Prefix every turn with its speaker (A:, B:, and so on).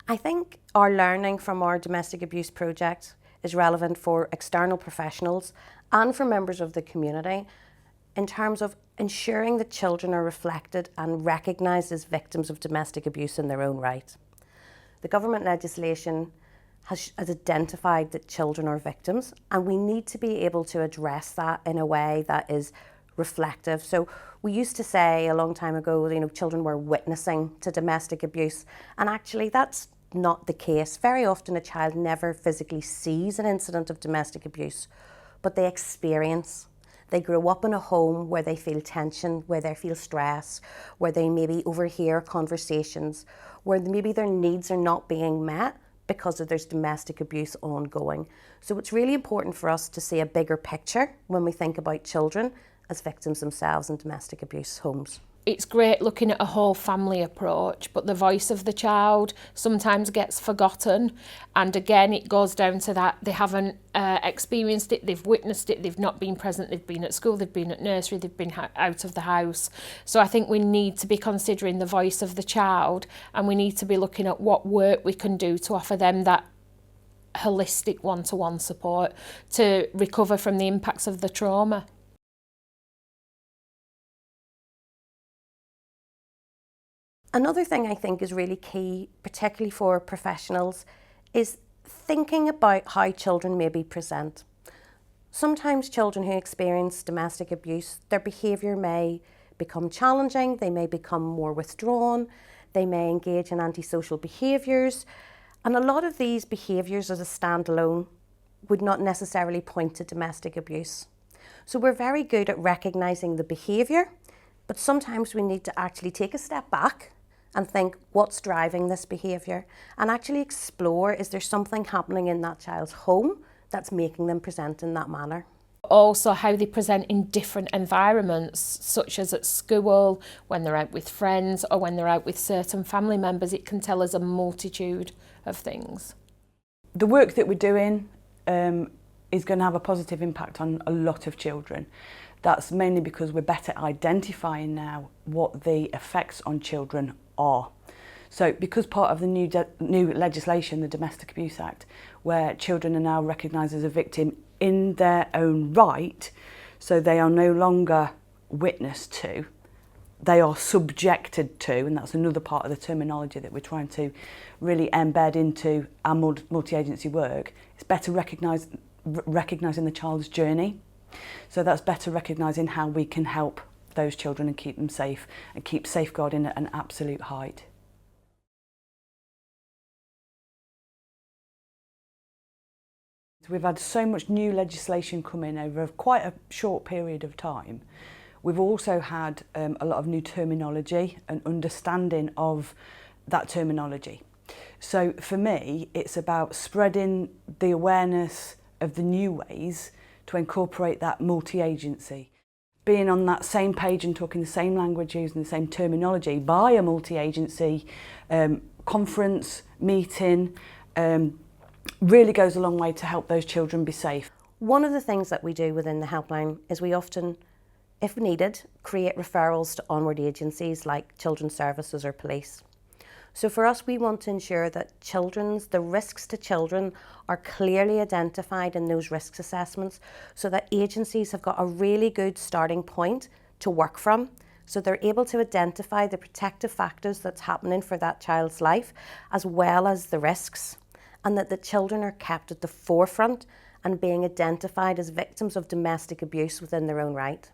A: I think our learning from our domestic abuse project is relevant for external professionals and for members of the community in terms of ensuring that children are reflected and recognised as victims of domestic abuse in their own right. The government legislation has identified that children are victims, and we need to be able to address that in a way that is reflective. So we used to say a long time ago, children were witnessing to domestic abuse, and actually that's not the case. Very often a child never physically sees an incident of domestic abuse, but they experience. They grow up in a home where they feel tension, where they feel stress, where they maybe overhear conversations, where maybe their needs are not being met because of there's domestic abuse ongoing. So it's really important for us to see a bigger picture when we think about children as victims themselves in domestic abuse homes.
B: It's great looking at a whole family approach, but the voice of the child sometimes gets forgotten. And again, it goes down to that they haven't experienced it, they've witnessed it, they've not been present, they've been at school, they've been at nursery, they've been out of the house. So I think we need to be considering the voice of the child, and we need to be looking at what work we can do to offer them that holistic one-to-one support to recover from the impacts of the trauma.
A: Another thing I think is really key, particularly for professionals, is thinking about how children maybe present. Sometimes children who experience domestic abuse, their behaviour may become challenging, they may become more withdrawn, they may engage in antisocial behaviours, and a lot of these behaviours as a standalone would not necessarily point to domestic abuse. So we're very good at recognising the behaviour, but sometimes we need to actually take a step back and think, what's driving this behaviour? And actually explore, is there something happening in that child's home that's making them present in that manner?
B: Also how they present in different environments, such as at school, when they're out with friends, or when they're out with certain family members. It can tell us a multitude of things.
C: The work that we're doing is going to have a positive impact on a lot of children. That's mainly because we're better identifying now what the effects on children are. So because part of the new legislation, the Domestic Abuse Act, where children are now recognised as a victim in their own right, so they are no longer witness to, they are subjected to, and that's another part of the terminology that we're trying to really embed into our multi-agency work. It's better recognising the child's journey. So that's better recognising how we can help those children and keep them safe and keep safeguarding at an absolute height. We've had so much new legislation come in over quite a short period of time. We've also had a lot of new terminology and understanding of that terminology. So for me, it's about spreading the awareness of the new ways to incorporate that multi-agency. Being on that same page and talking the same language, using the same terminology by a multi-agency conference, meeting, really goes a long way to help those children be safe.
A: One of the things that we do within the helpline is we often, if needed, create referrals to onward agencies like children's services or police. So for us, we want to ensure that the risks to children are clearly identified in those risk assessments, so that agencies have got a really good starting point to work from, so they're able to identify the protective factors that's happening for that child's life, as well as the risks, and that the children are kept at the forefront and being identified as victims of domestic abuse within their own right.